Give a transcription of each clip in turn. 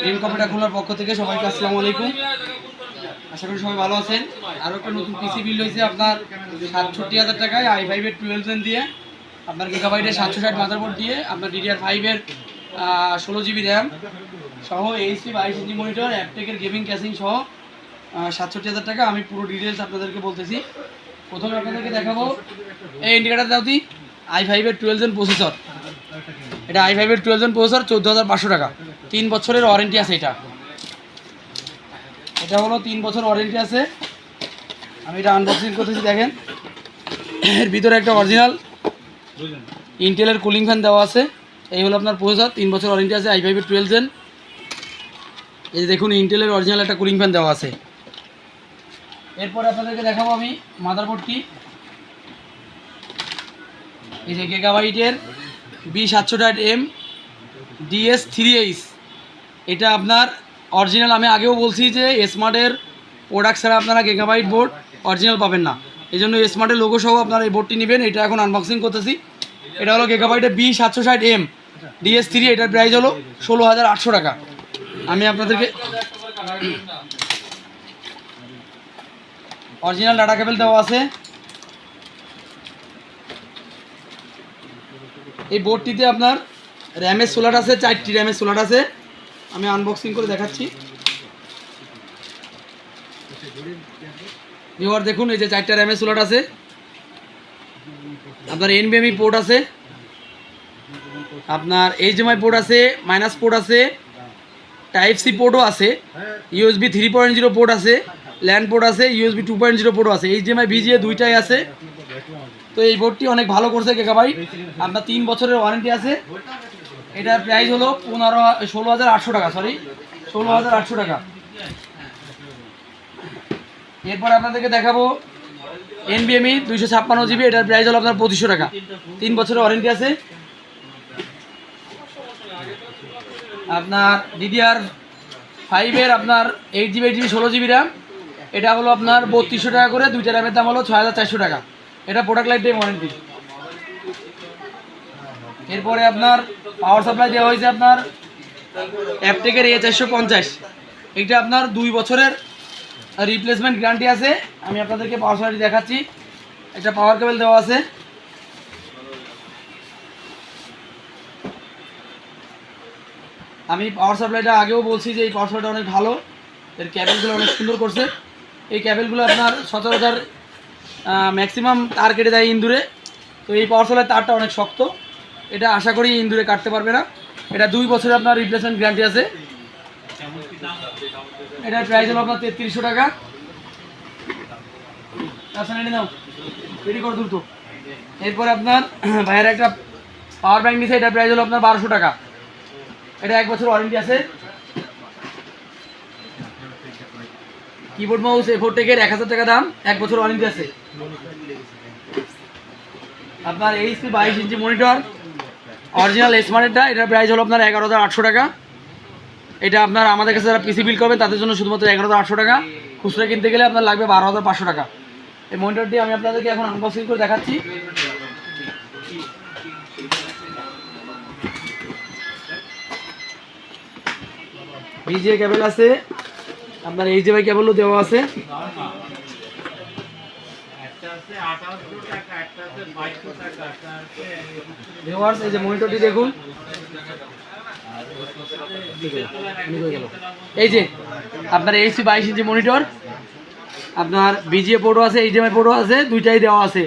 Dream computer খোলার পক্ষ থেকে সবাইকে আসসালামু আলাইকুম। আশা করি সবাই ভালো আছেন। আরও একটা নতুন পিসি বিল হয়েছে আপনার ৬৭,০০০ টাকায় i5-এর 12 জেন দিয়ে, আপনার গিগাবাইটের 760 মাদারবোর্ড দিয়ে, আপনার DDR5-এর 16 জিবি র্যাম সহ HP 22 inch monitor, অ্যাপটেকের gaming casing সহ ৬৭,০০০ টাকা। আমি পুরো ডিটেলস আপনাদেরকে বলতেছি। প্রথমে আপনাদেরকে দেখাবো এই ইন্ডিকেটার দাওতি i5-এর 12 জেন প্রসেসর। এটা i5-এর 12 জেন প্রসেসর, 14,500 টাকা। 3 বছরের ওয়ারেন্টি আছে। এটা হলো 3 বছর ওয়ারেন্টি আছে। আমি এটা আনবক্সিং করতেছি, দেখেন এর ভিতরে একটা অরিজিনাল ইন্টেলের কুলিং ফ্যান দেওয়া আছে। এই হলো আপনার প্রসেসর, 3 বছর ওয়ারেন্টি আছে, i5-এর 12 জেন। এই যে দেখুন ইন্টেলের অরিজিনাল একটা কুলিং ফ্যান দেওয়া আছে। এরপর আপনাদেরকে দেখাবো আমি মাদারবোর্ডটি। এই যে গিগাবাইটের B760M DS3H, এটা আপনার অরিজিনাল। আমি আগেও বলছি যে স্মার্টের প্রোডাক্ট ছাড়া আপনারা গিগাবাইট বোর্ড অরিজিনাল পাবেন না, এই জন্য স্মার্টের লোগো সহ আপনারা এই বোর্ডটি নেবেন। এটা এখন আনবক্সিং করতেছি। এটা হলো গিগাবাইটের B760M DS3, এটার প্রাইস হলো 16,800 টাকা। আমি আপনাদেরকে অরিজিনাল ডাটা কেবল দেওয়া আছে। এই বোর্ডটিতে আপনার র্যামের স্লট আছে, 4টি র্যামের স্লট আছে। আমি আনবক্সিং করে দেখাচ্ছি। ভিউয়ার দেখুন, এই যে 4টা র্যামের স্লট আছে। আপনার NVMe পোর্ট আছে, আপনার HDMI পোর্ট আছে, মাইনাস পোর্ট আছে, টাইপ সি পোর্টও আছে, USB 3.0 পোর্ট আছে, ল্যান্ড পোর্ট আছে, USB 2.0 পোর্টও আছে, HDMI VGA দুইটাই আছে। তো এই বোর্ডটি অনেক ভালো করছে গিগাবাইট। আপনার 3 বছরের ওয়ারেন্টি আছে। এটার প্রাইস হলো 16,800 টাকা, 16,800 টাকা। এরপর আপনাদেরকে দেখাবো NVMe 256 জিবি, এটার প্রাইস হলো আপনার 2500 টাকা। 3 বছরের ওয়ারেন্টি আছে। আপনার DDR5-এর আপনার 8 জিবি 8 জিবি 16 জিবি র্যাম, এটা হলো আপনার 3200 টাকা করে। 2টা র্যামের দাম হলো 6,400 টাকা। এটা প্রোডাক্ট লাইফ টাইম ওয়ারেন্টি। এরপরে আপনার পাওয়ার সাপ্লাই দেওয়া হয়েছে আপনার অ্যাপটেকের A450, এটা আপনার 2 বছরের রিপ্লেসমেন্ট গ্যারান্টি আছে। আমি আপনাদেরকে পাওয়ার সাপ্লাই দেখাচ্ছি। একটা পাওয়ার কেবল দেওয়া আছে। আমি পাওয়ার সাপ্লাইটা আগেও বলছি যে এই পাওয়ার সাপ্লাইটা অনেক ভালো, এর ক্যাবেলগুলো অনেক সুন্দর করছে। এই ক্যাবেলগুলো আপনার সচরাচর ম্যাক্সিমাম তার কেটে দেয় ইন্দুরে। তো এই পাওয়ার সাপ্লাই তারটা অনেক শক্ত, এটা আশা করি ইন্দুরে কাটতে পারবে না। এটা 2 বছরের আপনার রিপ্লেসমেন্ট গ্যারান্টি আছে। এটার প্রাইস হলো আপনার 3300 টাকা। নাও রেডি করে দ্রুত। এরপরে আপনার ভাইয়ের একটা পাওয়ার ব্যাংক নিছে, এটার প্রাইস হলো আপনার 1200 টাকা। এটা 1 বছর ওয়ারেন্টি আছে। কিবোর্ড মাউস A4-টেকের 1000 টাকা দাম, 1 বছর ওয়ারেন্টি আছে। আপনার HP 22 ইঞ্চি মনিটর অরিজিনাল স্মার্টেরটা, এটার প্রাইস হলো আপনার 11,800 টাকা। এটা আপনার আমাদের কাছে যারা পিসি বিল করবেন তাদের জন্য শুধুমাত্র 11,800 টাকা। খুচরা কিনতে গেলে আপনার লাগবে 12,500 টাকা। এই মনিটরটি আমি আপনাদেরকে এখন আনবক্সিং করে দেখাচ্ছি। VGA কেবল আছে, আপনার HDMI কেবলও দেওয়া আছে। ভিউয়ার্স, এই যে মনিটরটি দেখুন, এই যে আপনার HP 22 ইঞ্চি মনিটর, আপনার VGA পোর্টও আছে, HDMI পোর্টও আছে, দুইটাই দেওয়া আছে।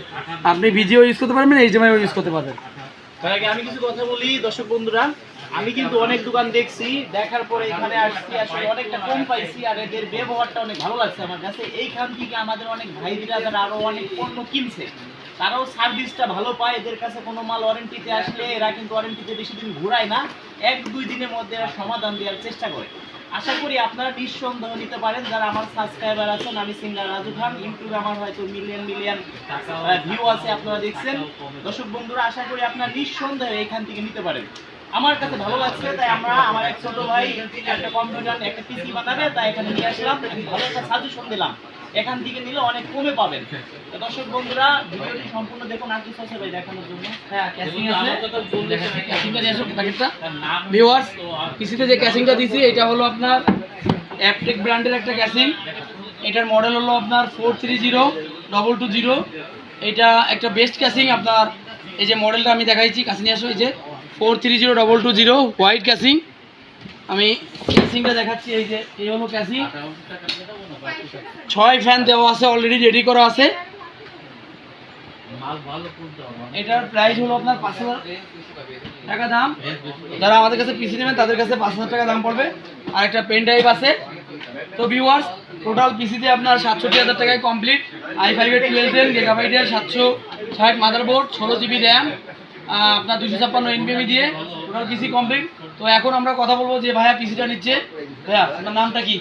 আপনি VGA ইউজ করতে পারবেন, HDMI ইউজ করতে পারবেন। তার আগে আমি কিছু কথা বলি দর্শক বন্ধুরা। আমি কিন্তু অনেক দোকান দেখছি, দেখার পরে এখানে আসছি, আসলে অনেকটা কম পাইছি আর এদের ব্যবহারটা অনেক ভালো লাগছে আমার কাছে। এইখান থেকে আমাদের অনেক ভাইরা যারা আরো অনেক পণ্য কিনছে তারাও সার্ভিসটা ভালো পায়। এদের কাছে কোনো মাল ওয়ারেন্টিতে আসলে এরা কিন্তু ওয়ারেন্টিতে বেশি দিন ঘুরায় না, 1-2 দিনের মধ্যে এরা সমাধান দেওয়ার চেষ্টা করে। আশা করি আপনারা নিঃসন্দেহ নিতে পারেন। যারা আমার সাবস্ক্রাইবার আছেন, আমি সিঙ্গার রাজু খান, ইউটিউবে আমার হয়তো মিলিয়ন ভিউ আছে, আপনারা দেখছেন। দর্শক বন্ধুরা, আশা করি আপনারা নিঃসন্দেহে এখান থেকে নিতে পারেন। আমার কাছে ভালো লাগছে, তাই আমার এক ছোট ভাই একটা কম্পিউটার একটা পিসি বানাবে, তাই এখানে নিয়ে আসলাম। ভালো একটা সাজেশন দিলাম। এখান থেকে নিলে অনেক কমে পাবেন। তো দর্শক বন্ধুরা ভিডিওটি সম্পূর্ণ দেখুন, আর কিছু আছে ভাই দেখানোর জন্য? হ্যাঁ, ক্যাসিং আছে, দেখাচ্ছি ক্যাসিংটা নিয়ে আসো প্যাকেটটা। ভিউয়ার্স, পিসিতে যে ক্যাসিংটা দিছি এটা হলো আপনার অ্যাপটেক ব্র্যান্ডের একটা ক্যাসিং। এটার মডেল হলো আপনার 430220। এটা একটা বেস্ট ক্যাসিং। আপনার এই যে মডেলটা আমি দেখাইছি, কাছে নিয়ে আসো, এই যে 430220 হোয়াইট ক্যাসিং। আমি ক্যাসিংটা দেখাচ্ছি, এই যে এই হলো ক্যাসিং। 6 ফ্যান দেওয়া আছে, অলরেডি রেডি করা আছে। এটার প্রাইস হলো আপনার 5000 টাকা দাম। যারা আমাদের কাছে পিসি নেবেন তাদের কাছে 5000 টাকা দাম পড়বে। আর একটা পেন ড্রাইভ আছে। তো ভিউয়ার্স, টোটাল পিসিতে আপনার 67,000 টাকায় কমপ্লিট। i5 এর 12 গিগাবাইটের 760 মাদারবোর্ড, 16 জিবি র্যাম, আপনার 256 এনবিএমই দিয়ে টোটাল পিসি কমপ্লিট। তো এখন আমরা কথা বলবো যে ভাইয়া পিসিটা নিচ্ছে। ভাইয়া আপনার নামটা কি?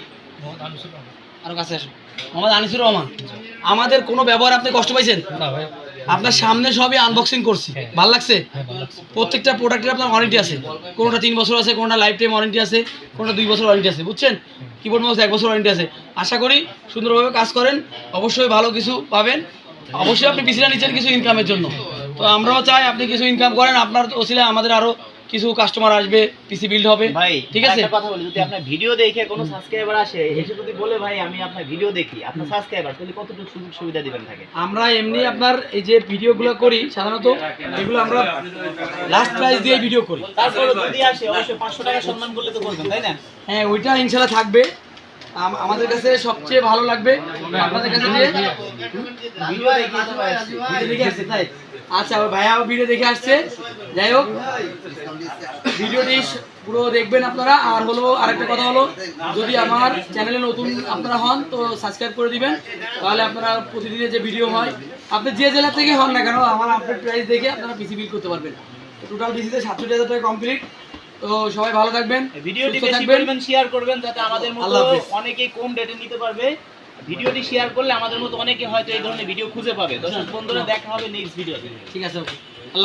আরো কাছে আসো। মোহাম্মদ আনিসুর রহমান। আমাদের কোনো ব্যবহার আপনি কষ্ট পাইছেন? না ভাই, আপনার সামনে সবই আনবক্সিং করছি, ভালো লাগছে? প্রত্যেকটা প্রোডাক্টের আপনার ওয়ারেন্টি আছে। কোনোটা 3 বছর আছে, কোনোটা লাইফ টাইম ওয়ারেন্টি আছে, কোনোটা 2 বছর ওয়ারেন্টি আছে, বুঝছেন? কিবোর্ড মাউস 1 বছর ওয়ারেন্টি আছে। আশা করি সুন্দরভাবে কাজ করেন, অবশ্যই ভালো কিছু পাবেন। অবশ্যই আপনি পিসিটা নিচ্ছেন কিছু ইনকামের জন্য। তো আমরাও চাই আপনি কিছু ইনকাম করেন, আপনার ওসিলায় আমাদের আরও কিছু কাস্টমার আসবে, পিসি বিল্ড হবে। ভাই ঠিক আছে? একটা কথা বলি, যদি আপনার ভিডিও দেখে কোনো সাবস্ক্রাইবার আসে, এসে যদি বলে ভাই আমি আপনার ভিডিও দেখি, আপনার সাবস্ক্রাইবার, তাহলে কতটুকু সুযোগ সুবিধা দিবেন থাকে? আমরা এমনি আপনার এই যে ভিডিওগুলো করি সাধারণত এগুলো আমরা লাস্ট প্রাইস দিয়ে ভিডিও করি। তারপরে যদি আসে অবশ্যই 500 টাকা সম্মান করলে তো করবেন, তাই না? হ্যাঁ, ওইটা ইনশাল্লাহ থাকবে। আমাদের কাছে সবচেয়ে ভালো লাগবে আপনাদের কাছে যে ভিডিও দেখে তো ভাই আসছি। ভিডিও দেখে আসছে, তাই? আচ্ছা, ওই ভাইয়া ভিডিও দেখে আসছে। যাই হোক, ভিডিওটি পুরো দেখবেন আপনারা। আর হলো আরেকটা কথা হলো, যদি আমার চ্যানেলে নতুন আপনারা হন তো সাবস্ক্রাইব করে দিবেন, তাহলে আপনারা প্রতিদিনের যে ভিডিও হয় আপনি যে জেলা থেকে হন না কেন আমার আপডেট প্রাইস দেখে আপনারা পিসি বিল করতে পারবেন। তো টোটাল পিসিতে 67,000 টাকা কমপ্লিট। তো সবাই ভালো থাকবেন, ভিডিওটি সুস্থ বেশি থাকবেন। পরিমাণ শেয়ার করবেন যাতে আমাদের মতো আল্লাহ হাফেজ। অনেকেই কম রেটে নিতে পারবে। ভিডিওটি শেয়ার করলে আমাদের মতো অনেকে হয়তো এই ধরনের ভিডিও খুঁজে পাবে। দর্শক বন্ধুরা, দেখা হবে নেক্সট ভিডিওতে। ঠিক আছে, ওকে, আল্লাহ হাফেজ।